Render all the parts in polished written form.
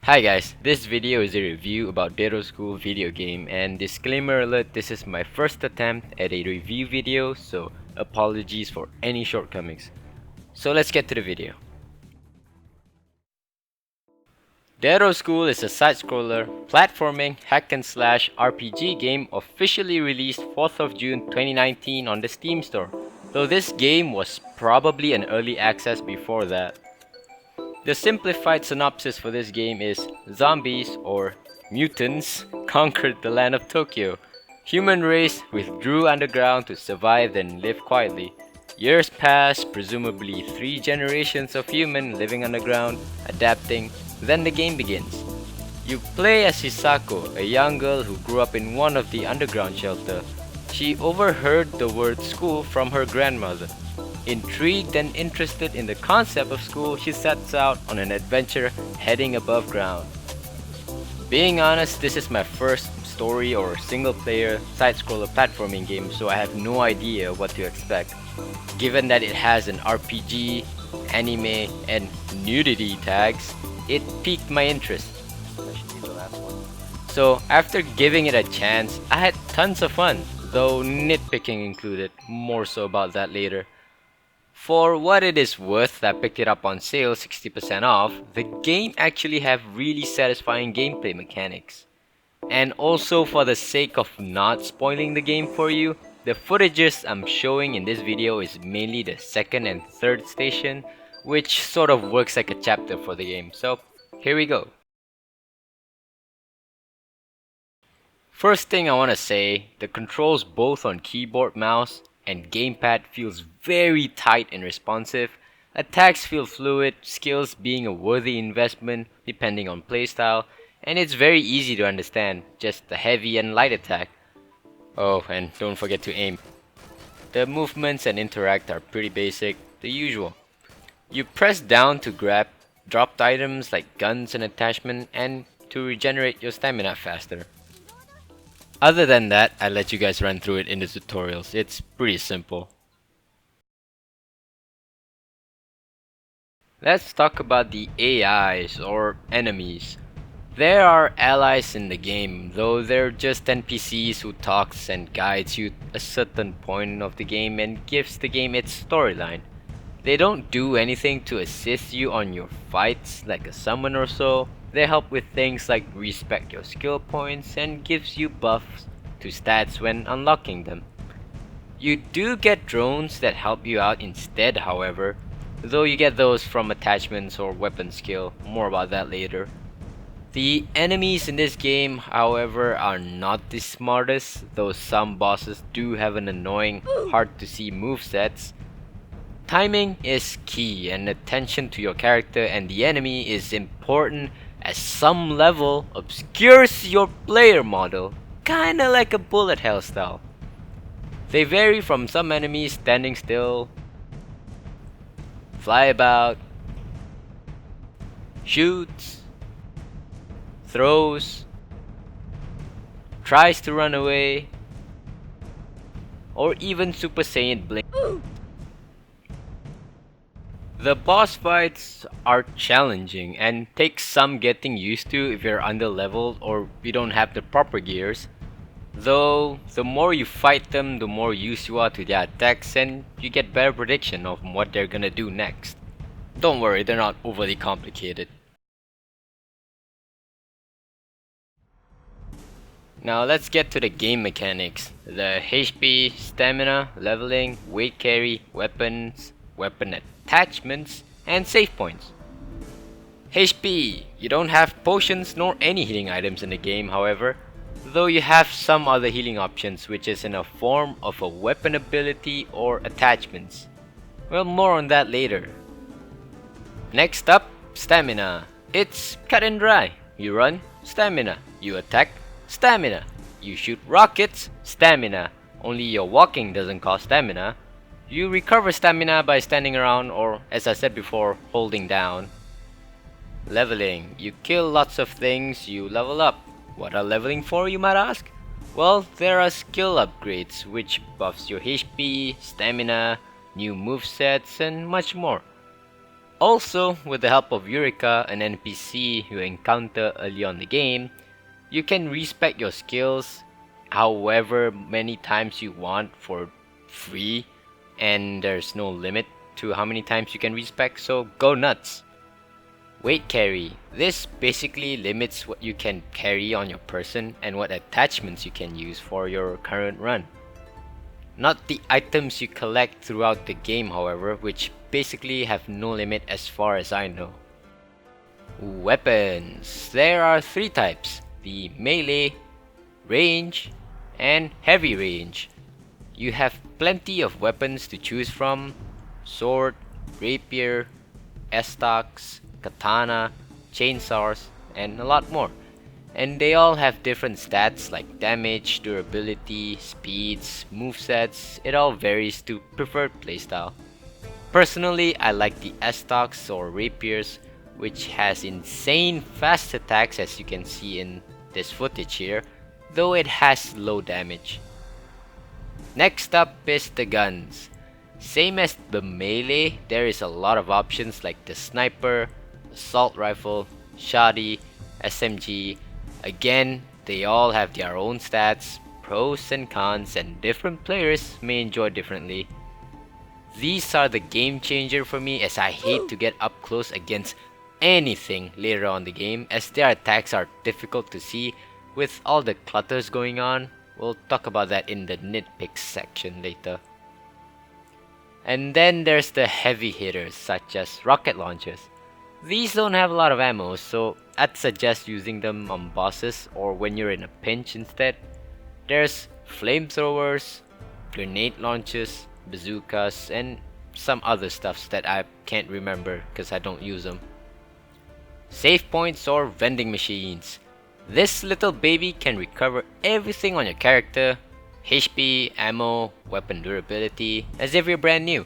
Hi guys, this video is a review about Dero School video game, and disclaimer alert, this is my first attempt at a review video, so apologies for any shortcomings. So let's get to the video. Dero School is a side-scroller, platforming, hack and slash RPG game officially released 4th of June 2019 on the Steam store, though this game was probably an early access before that. The simplified synopsis for this game is zombies, or mutants, conquered the land of Tokyo. Human race withdrew underground to survive and live quietly. Years pass, presumably 3 generations of human living underground, adapting, then the game begins. You play as Hisako, a young girl who grew up in one of the underground shelter. She overheard the word school from her grandmother. Intrigued and interested in the concept of school, she sets out on an adventure heading above ground. Being honest, this is my first story or single-player side-scroller platforming game, so I have no idea what to expect. Given that it has an RPG, anime, and nudity tags, it piqued my interest. So after giving it a chance, I had tons of fun, though nitpicking included, more so about that later. For what it is worth, I picked it up on sale 60% off. The game actually have really satisfying gameplay mechanics. And also, for the sake of not spoiling the game for you, the footages I'm showing in this video is mainly the second and third station, which sort of works like a chapter for the game. So here we go. First thing I want to say, the controls both on keyboard, mouse, and gamepad feels very tight and responsive. Attacks feel fluid, skills being a worthy investment depending on playstyle, and it's very easy to understand, just the heavy and light attack. Oh, and don't forget to aim. The movements and interact are pretty basic, the usual. You press down to grab dropped items like guns and attachment, and to regenerate your stamina faster. Other than that, I'll let you guys run through it in the tutorials. It's pretty simple. Let's talk about the AIs, or enemies. There are allies in the game, though they're just NPCs who talks and guides you a certain point of the game and gives the game its storyline. They don't do anything to assist you on your fights like a summon or so. They help with things like respect your skill points and gives you buffs to stats when unlocking them. You do get drones that help you out instead, however, though you get those from attachments or weapon skill, more about that later. The enemies in this game, however, are not the smartest, though some bosses do have an annoying, hard to see movesets. Timing is key, and attention to your character and the enemy is important, as some level obscures your player model, kinda like a bullet hell style. They vary from some enemies standing still, fly about, shoots, throws, tries to run away, or even Super Saiyan blink. The boss fights are challenging and take some getting used to if you're under-leveled or you don't have the proper gears. Though, the more you fight them, the more used you are to their attacks and you get better prediction of what they're gonna do next. Don't worry, they're not overly complicated. Now let's get to the game mechanics. The HP, stamina, leveling, weight carry, weapons, weapon attachments, and save points. HP. You don't have potions nor any healing items in the game, however, though you have some other healing options, which is in a form of a weapon ability or attachments. Well, more on that later. Next up, stamina. It's cut and dry. You run, stamina. You attack, stamina. You shoot rockets, stamina. Only your walking doesn't cost stamina. You recover stamina by standing around or, as I said before, holding down. Leveling. You kill lots of things, you level up. What are leveling for, you might ask? Well, there are skill upgrades which buffs your HP, stamina, new movesets, and much more. Also, with the help of Eureka, an NPC you encounter early on the game, you can respec your skills however many times you want for free, and there's no limit to how many times you can respec, so go nuts. Weight carry. This basically limits what you can carry on your person and what attachments you can use for your current run. Not the items you collect throughout the game, however, which basically have no limit as far as I know. Weapons. There are three types: the melee, range, and heavy range. You have plenty of weapons to choose from: sword, rapier, estocs, katana, chainsaws, and a lot more. And they all have different stats like damage, durability, speeds, movesets. It all varies to preferred playstyle. Personally, I like the estocs or rapiers, which has insane fast attacks as you can see in this footage here, though it has low damage. Next up is the guns. Same as the melee, there is a lot of options like the sniper, assault rifle, shotty, SMG. Again, they all have their own stats, pros and cons, and different players may enjoy differently. These are the game changer for me, as I hate to get up close against anything later on the game, as their attacks are difficult to see with all the clutters going on. We'll talk about that in the nitpicks section later. And then there's the heavy hitters such as rocket launchers. These don't have a lot of ammo, so I'd suggest using them on bosses or when you're in a pinch instead. There's flamethrowers, grenade launchers, bazookas, and some other stuffs that I can't remember because I don't use them. Save points or vending machines. This little baby can recover everything on your character: HP, ammo, weapon durability, as if you're brand new.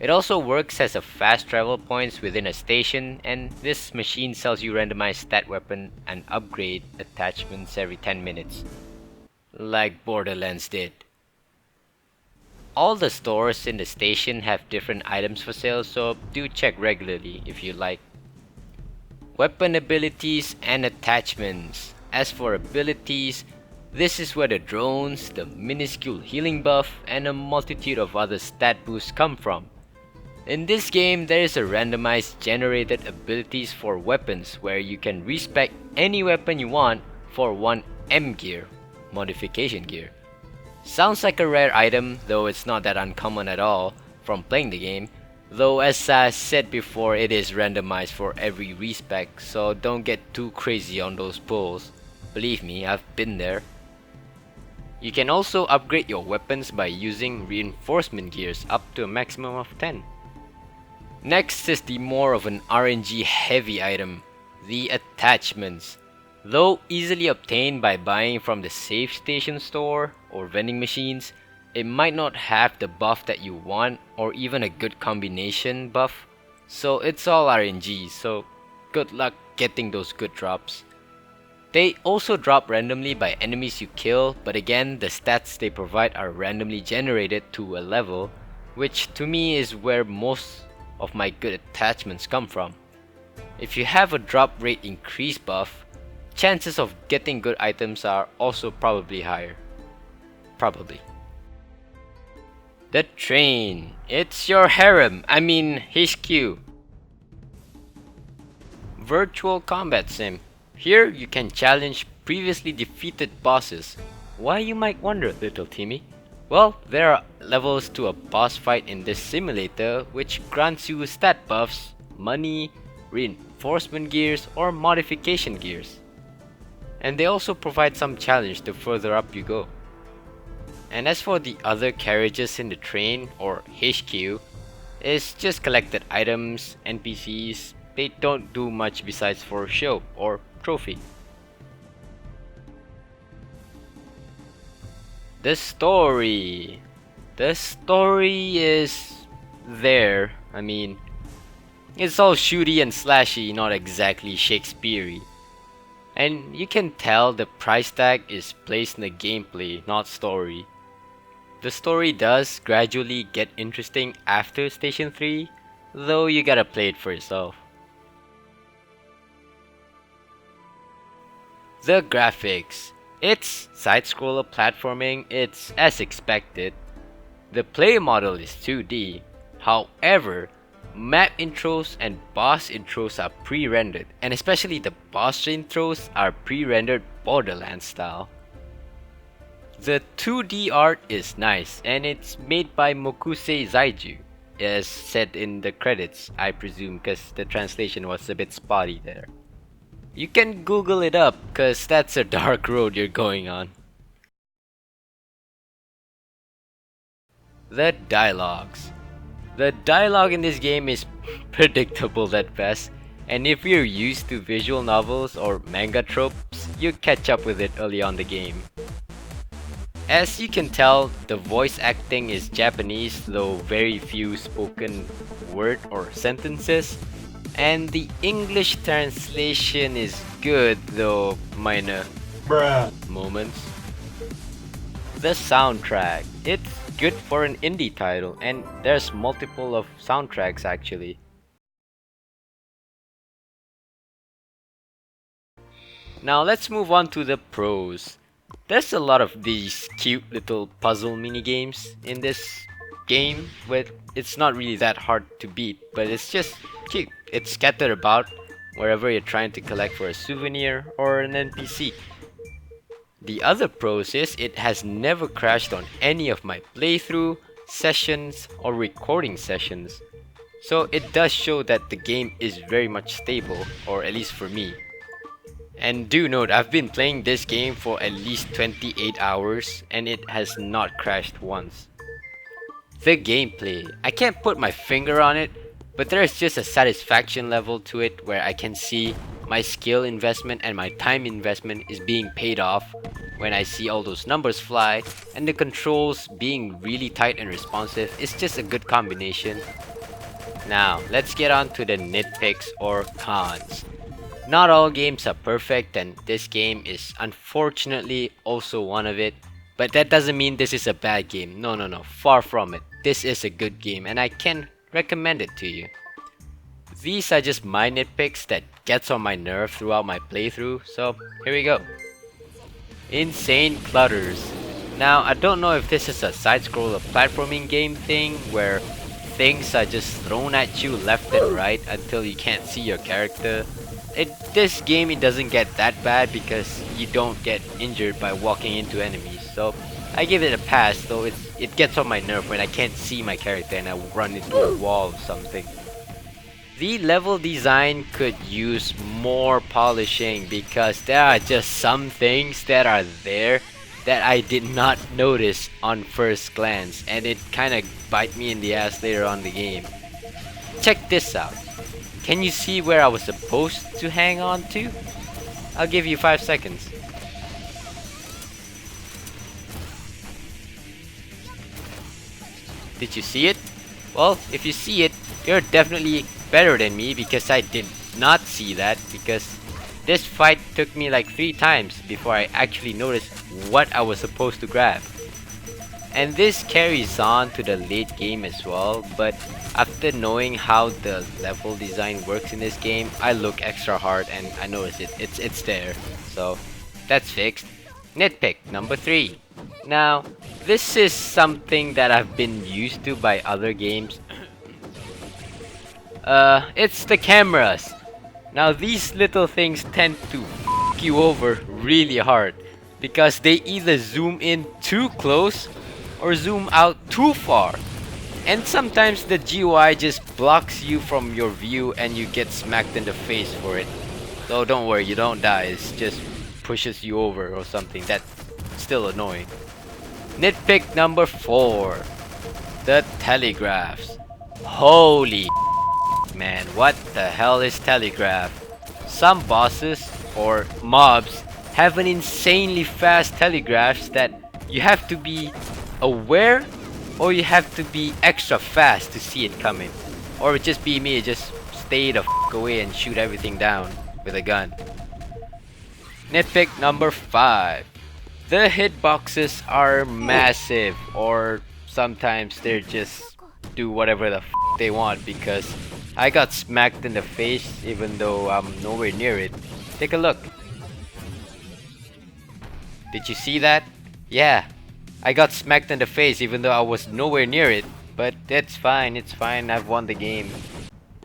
It also works as a fast travel points within a station, and this machine sells you randomized stat weapon and upgrade attachments every 10 minutes, like Borderlands did. All the stores in the station have different items for sale, so do check regularly if you like. Weapon abilities and attachments. As for abilities, this is where the drones, the minuscule healing buff, and a multitude of other stat boosts come from. In this game, there is a randomized generated abilities for weapons where you can respec any weapon you want for one M gear, modification gear. Sounds like a rare item, though it's not that uncommon at all from playing the game. Though as I said before, it is randomized for every respec, so don't get too crazy on those pulls. Believe me, I've been there. You can also upgrade your weapons by using reinforcement gears up to a maximum of 10. Next is the more of an RNG heavy item, the attachments. Though easily obtained by buying from the save station store or vending machines, it might not have the buff that you want or even a good combination buff, so it's all RNG, so good luck getting those good drops. They also drop randomly by enemies you kill, but again, the stats they provide are randomly generated to a level, which to me is where most of my good attachments come from. If you have a drop rate increase buff, chances of getting good items are also probably higher. Probably. The train. It's your harem, HQ. Virtual combat sim. Here you can challenge previously defeated bosses. Why, you might wonder, little Timmy? Well, there are levels to a boss fight in this simulator which grants you stat buffs, money, reinforcement gears, or modification gears. And they also provide some challenge the further up you go. And as for the other carriages in the train, or HQ, it's just collected items, NPCs. They don't do much besides for show or trophy. The story. The story is there. It's all shooty and slashy, not exactly Shakespeare-y. And you can tell the price tag is placed in the gameplay, not story. The story does gradually get interesting after Station 3, though you gotta play it for yourself. The graphics. It's side-scroller platforming, it's as expected. The play model is 2D, however, map intros and boss intros are pre-rendered, and especially the boss intros are pre-rendered Borderlands style. The 2D art is nice, and it's made by Mokusei Zaiju, as said in the credits, I presume, because the translation was a bit spotty there. You can Google it up, cause that's a dark road you're going on. The dialogues. The dialogue in this game is predictable at best, and if you're used to visual novels or manga tropes, you catch up with it early on the game. As you can tell, the voice acting is Japanese, though very few spoken word or sentences. And the English translation is good, though minor moments. The soundtrack. It's good for an indie title, and there's multiple of soundtracks actually. Now let's move on to the pros. There's a lot of these cute little puzzle mini games in this game, but it's not really that hard to beat, but it's just cute. It's scattered about wherever you're trying to collect for a souvenir or an NPC. The other pros is it has never crashed on any of my playthrough, sessions, or recording sessions. So it does show that the game is very much stable, or at least for me. And do note, I've been playing this game for at least 28 hours and it has not crashed once. The gameplay. I can't put my finger on it, but there is just a satisfaction level to it where I can see my skill investment and my time investment is being paid off when I see all those numbers fly, and the controls being really tight and responsive is just a good combination. Now, let's get on to the nitpicks or cons. Not all games are perfect, and this game is unfortunately also one of it. But that doesn't mean this is a bad game. No, far from it. This is a good game and I can recommend it to you. These are just my nitpicks that gets on my nerve throughout my playthrough, so here we go. Insane clutters. Now, I don't know if this is a side-scroller platforming game thing where things are just thrown at you left and right until you can't see your character. This game, it doesn't get that bad because you don't get injured by walking into enemies, so I give it a pass, though it gets on my nerve when I can't see my character and I run into a wall or something. The level design could use more polishing because there are just some things that are there that I did not notice on first glance, and it kinda bite me in the ass later on the game. Check this out. Can you see where I was supposed to hang on to? I'll give you 5 seconds. Did you see it? Well, if you see it, you're definitely better than me because I did not see that, because this fight took me like 3 times before I actually noticed what I was supposed to grab. And this carries on to the late game as well, but after knowing how the level design works in this game, I look extra hard and I notice it's there. So that's fixed. Nitpick number 3. Now, this is something that I've been used to by other games. It's the cameras. Now these little things tend to f you over really hard because they either zoom in too close or zoom out too far. And sometimes the GUI just blocks you from your view and you get smacked in the face for it. So don't worry, you don't die, it just pushes you over or something. That's still annoying. Nitpick number 4. The telegraphs. Holy man, what the hell is telegraph? Some bosses or mobs have an insanely fast telegraphs that you have to be aware or you have to be extra fast to see it coming. Or it just be me, just stay the f away and shoot everything down with a gun. Nitpick number 5. The hitboxes are massive, or sometimes they're just do whatever the they want because I got smacked in the face even though I'm nowhere near it. Take a look. Did you see that? Yeah, I got smacked in the face even though I was nowhere near it. But it's fine, I've won the game.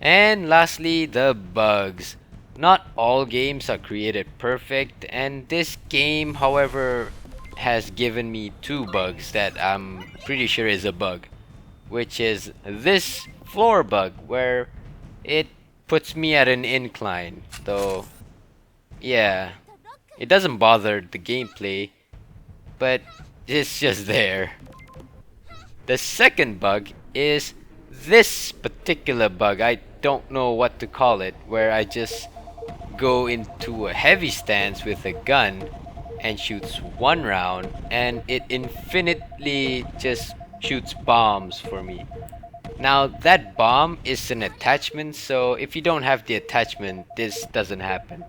And lastly, the bugs. Not all games are created perfect, and this game, however, has given me two bugs that I'm pretty sure is a bug, which is this floor bug where it puts me at an incline. Though, yeah, it doesn't bother the gameplay, but it's just there. The second bug is this particular bug. I don't know what to call it, where I just go into a heavy stance with a gun and shoots one round and it infinitely just shoots bombs for me. Now that bomb is an attachment, so if you don't have the attachment, this doesn't happen.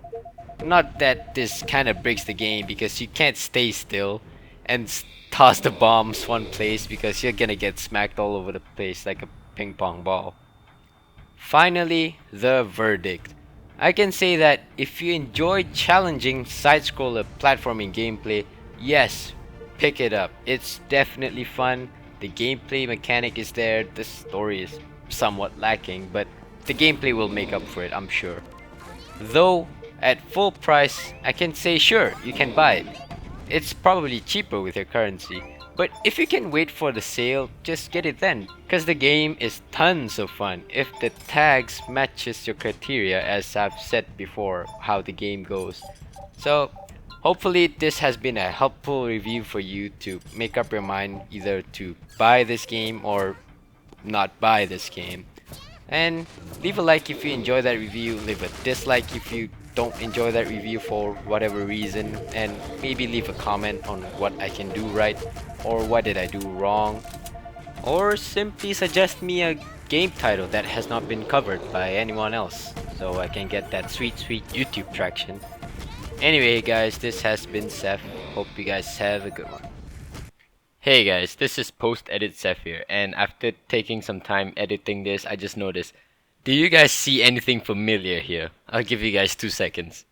Not that this kind of breaks the game because you can't stay still and toss the bombs one place because you're gonna get smacked all over the place like a ping pong ball. Finally, the verdict. I can say that if you enjoy challenging side-scroller platforming gameplay, yes, pick it up. It's definitely fun. The gameplay mechanic is there. The story is somewhat lacking, but the gameplay will make up for it, I'm sure. Though, at full price, I can say sure, you can buy it. It's probably cheaper with your currency. But if you can wait for the sale, just get it then, cause the game is tons of fun if the tags matches your criteria, as I've said before how the game goes. So hopefully this has been a helpful review for you to make up your mind either to buy this game or not buy this game. And leave a like if you enjoy that review, leave a dislike if you don't enjoy that review for whatever reason, and maybe leave a comment on what I can do right or what did I do wrong, or simply suggest me a game title that has not been covered by anyone else so I can get that sweet YouTube traction. Anyway guys, this has been Seth. Hope you guys have a good one. Hey guys, this is Post Edit Seth here, and after taking some time editing this, I just noticed. Do you guys see anything familiar here? I'll give you guys 2 seconds.